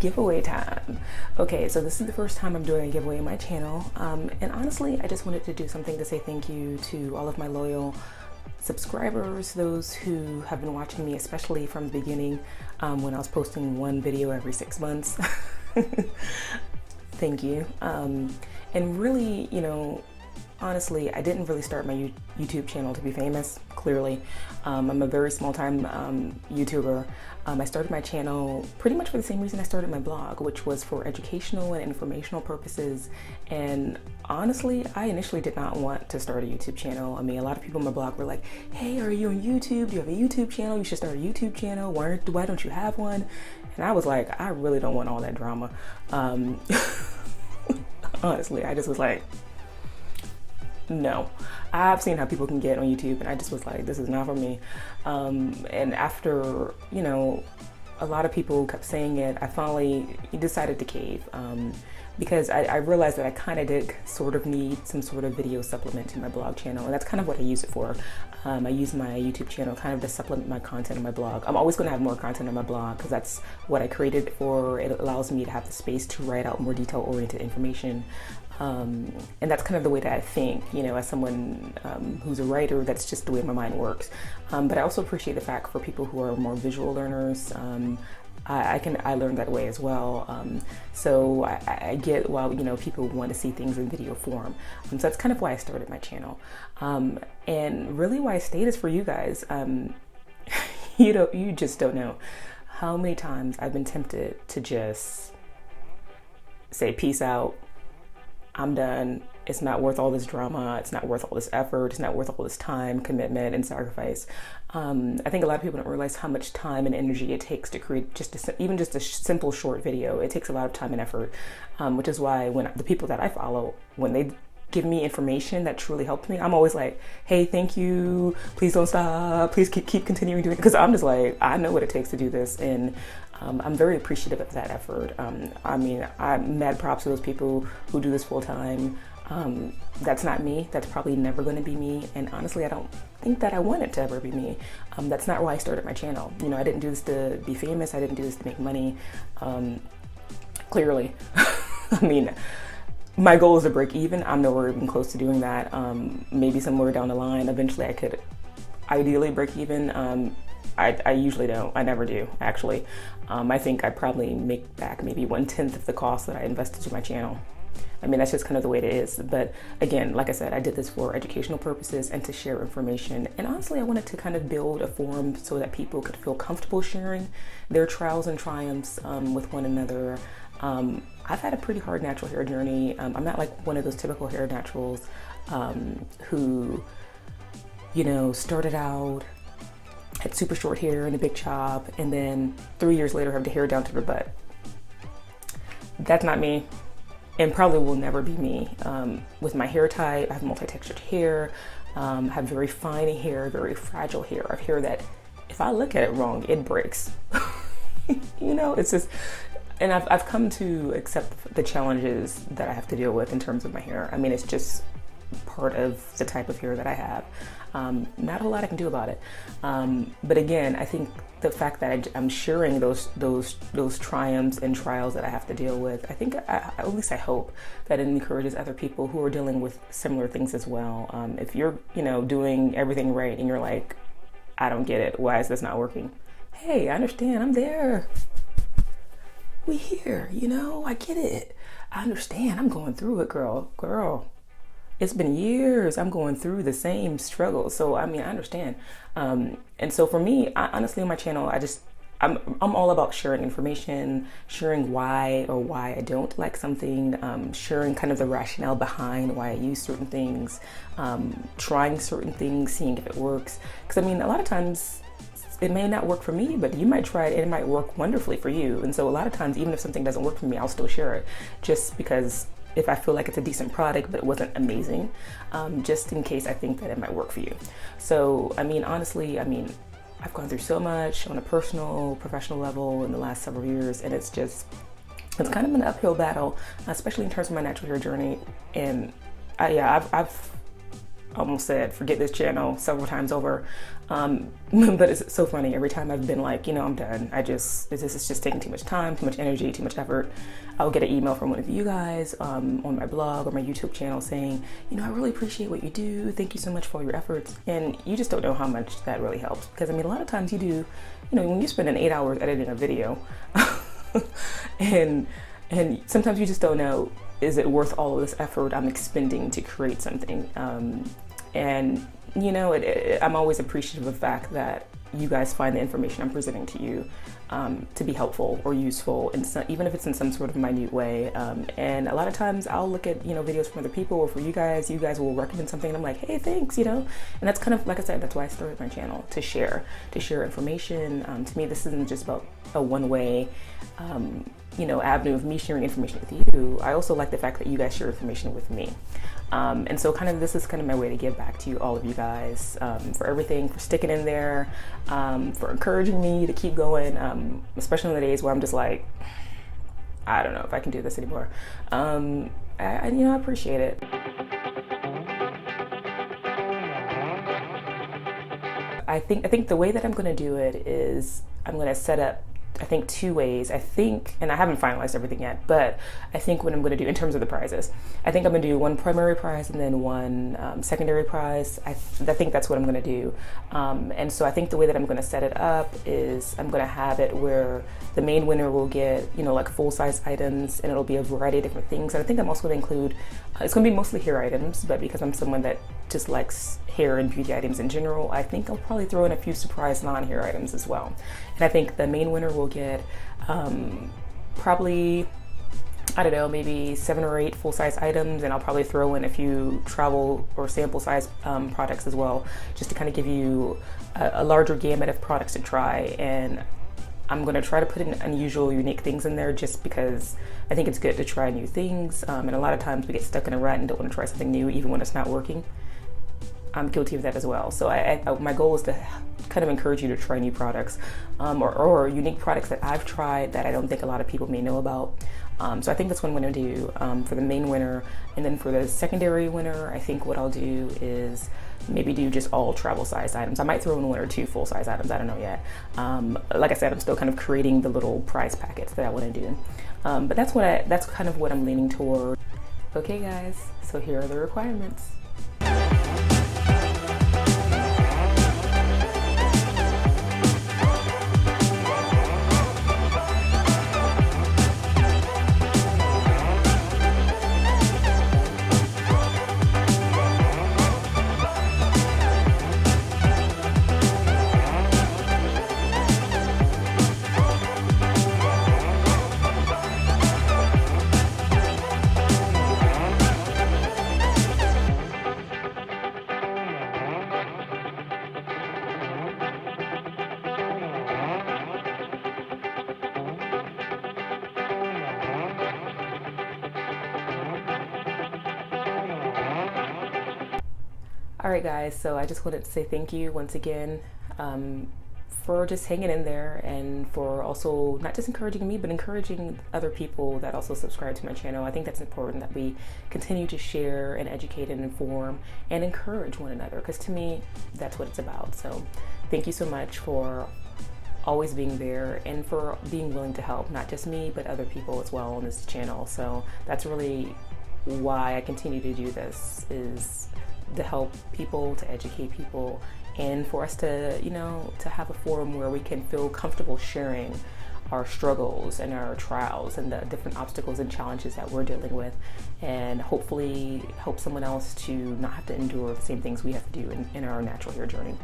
giveaway time. Okay, so this is the first time I'm doing a giveaway on my channel, and honestly I just wanted to do something to say thank you to all of my loyal subscribers, those who have been watching me, especially from the beginning, when I was posting one video every 6 months. Thank you. And really, you know, honestly, I didn't really start my YouTube channel to be famous, clearly. I'm a very small-time YouTuber. I started my channel pretty much for the same reason I started my blog, which was for educational and informational purposes. And honestly, I initially did not want to start a YouTube channel. I mean, a lot of people on my blog were like, hey, are you on YouTube? Do you have a YouTube channel? You should start a YouTube channel. Why don't you have one? And I was like, I really don't want all that drama. Honestly, I just was like, no. I've seen how people can get on YouTube, and I just was like, this is not for me. And after, you know, a lot of people kept saying it, I finally decided to cave, because I realized that I kind of did sort of need some sort of video supplement to my blog channel, and that's kind of what I use it for. I use my YouTube channel kind of to supplement my content on my blog. I'm always going to have more content on my blog because that's what I created it for. It allows me to have the space to write out more detail-oriented information. And that's kind of the way that I think, you know, as someone who's a writer, that's just the way my mind works. But I also appreciate the fact for people who are more visual learners, I learned that way as well. So I get why, you know, people want to see things in video form. So that's kind of why I started my channel. And really why I stayed is for you guys. You just don't know how many times I've been tempted to just say, peace out. I'm done. It's not worth all this drama. It's not worth all this effort. It's not worth all this time, commitment, and sacrifice. I think a lot of people don't realize how much time and energy it takes to create even just a simple short video. It takes a lot of time and effort, which is why when the people that I follow, when they give me information that truly helped me, I'm always like, hey, thank you. Please don't stop. Please keep continuing doing it. Because I'm just like, I know what it takes to do this. And I'm very appreciative of that effort. I mean, I'm mad props to those people who do this full time. That's not me. That's probably never going to be me. And honestly, I don't think that I want it to ever be me. That's not why I started my channel. You know, I didn't do this to be famous. I didn't do this to make money. Clearly. I mean, my goal is to break even. I'm nowhere even close to doing that. Maybe somewhere down the line, eventually I could ideally break even. I usually don't. I never do, actually. I think I'd probably make back maybe 1/10 of the cost that I invested to my channel. I mean, that's just kind of the way it is. But again, like I said, I did this for educational purposes and to share information. And honestly, I wanted to kind of build a forum so that people could feel comfortable sharing their trials and triumphs with one another. I've had a pretty hard natural hair journey. I'm not like one of those typical hair naturals who, you know, started out, had super short hair and a big chop, and then 3 years later have the hair down to the butt. That's not me, and probably will never be me. With my hair type, I have multi-textured hair, have very fine hair, very fragile hair. I have hair that if I look at it wrong, it breaks. You know, it's just, and I've come to accept the challenges that I have to deal with in terms of my hair. I mean, it's just part of the type of hair that I have. Not a lot I can do about it. But again, I think the fact that I'm sharing those triumphs and trials that I have to deal with, I think, at least I hope that it encourages other people who are dealing with similar things as well. If you're, you know, doing everything right and you're like, I don't get it, why is this not working? Hey, I understand, I'm there. We here, you know, I get it. I understand, I'm going through it, girl. It's been years I'm going through the same struggle. So, I mean, I understand. And so for me, honestly, on my channel, I'm all about sharing information, sharing why I don't like something, sharing kind of the rationale behind why I use certain things, trying certain things, seeing if it works. Because I mean, a lot of times it may not work for me, but you might try it and it might work wonderfully for you. And so a lot of times, even if something doesn't work for me, I'll still share it just because if I feel like it's a decent product, but it wasn't amazing, just in case I think that it might work for you. So, I mean, honestly, I mean, I've gone through so much on a personal, professional level in the last several years, and it's kind of an uphill battle, especially in terms of my natural hair journey. And I've almost said, forget this channel several times over. But it's so funny. Every time I've been like, I'm done. This is just taking too much time, too much energy, too much effort. I'll get an email from one of you guys on my blog or my YouTube channel saying, I really appreciate what you do. Thank you so much for all your efforts. And you just don't know how much that really helps. Because a lot of times you do, when you spend 8 hours editing a video and sometimes you just don't know, is it worth all of this effort I'm expending to create something? I'm always appreciative of the fact that you guys find the information I'm presenting to you to be helpful or useful, and even if it's in some sort of minute way. And a lot of times I'll look at videos from other people, or for you guys will recommend something, and I'm like, hey, thanks, And that's kind of, like I said, that's why I started my channel, to share information. To me, this isn't just about a one-way avenue of me sharing information with you. I also like the fact that you guys share information with me. And so this is kind of my way to give back to all of you guys for everything, for sticking in there, for encouraging me to keep going, especially on the days where I'm just like, I don't know if I can do this anymore. I appreciate it. I think the way that I'm going to do it is I'm going to set up, I think, 2 ways. And I haven't finalized everything yet, but I think what I'm going to do in terms of the prizes, I think I'm going to do 1 primary prize and then 1 secondary prize. I think that's what I'm going to do. And so I think the way that I'm going to set it up is I'm going to have it where the main winner will get, like full-size items, and it'll be a variety of different things. And I think I'm also going to include, it's going to be mostly hair items, but because I'm someone that just likes hair and beauty items in general, I think I'll probably throw in a few surprise non-hair items as well. And I think the main winner will get probably, I don't know, maybe 7 or 8 full-size items, and I'll probably throw in a few travel or sample size products as well, just to kind of give you a larger gamut of products to try. And I'm going to try to put in unusual, unique things in there, just because I think it's good to try new things. And a lot of times we get stuck in a rut and don't want to try something new even when it's not working. I'm guilty of that as well. So my goal is to kind of encourage you to try new products or unique products that I've tried that I don't think a lot of people may know about. So I think that's what I'm going to do for the main winner. And then for the secondary winner, I think what I'll do is maybe do just all travel size items. I might throw in 1 or 2 full size items. I don't know yet. Like I said, I'm still kind of creating the little prize packets that I want to do. But that's kind of what I'm leaning toward. Okay guys, so here are the requirements. All right guys, so I just wanted to say thank you once again for just hanging in there, and for also not just encouraging me, but encouraging other people that also subscribe to my channel. I think that's important, that we continue to share and educate and inform and encourage one another, because to me, that's what it's about. So thank you so much for always being there and for being willing to help, not just me, but other people as well on this channel. So that's really why I continue to do this, is to help people, to educate people, and for us to, to have a forum where we can feel comfortable sharing our struggles and our trials and the different obstacles and challenges that we're dealing with, and hopefully help someone else to not have to endure the same things we have to do in our natural hair journey.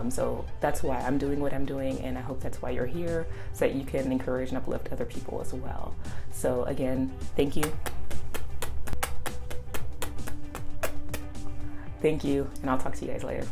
So that's why I'm doing what I'm doing, and I hope that's why you're here, so that you can encourage and uplift other people as well. So again, thank you. Thank you, and I'll talk to you guys later.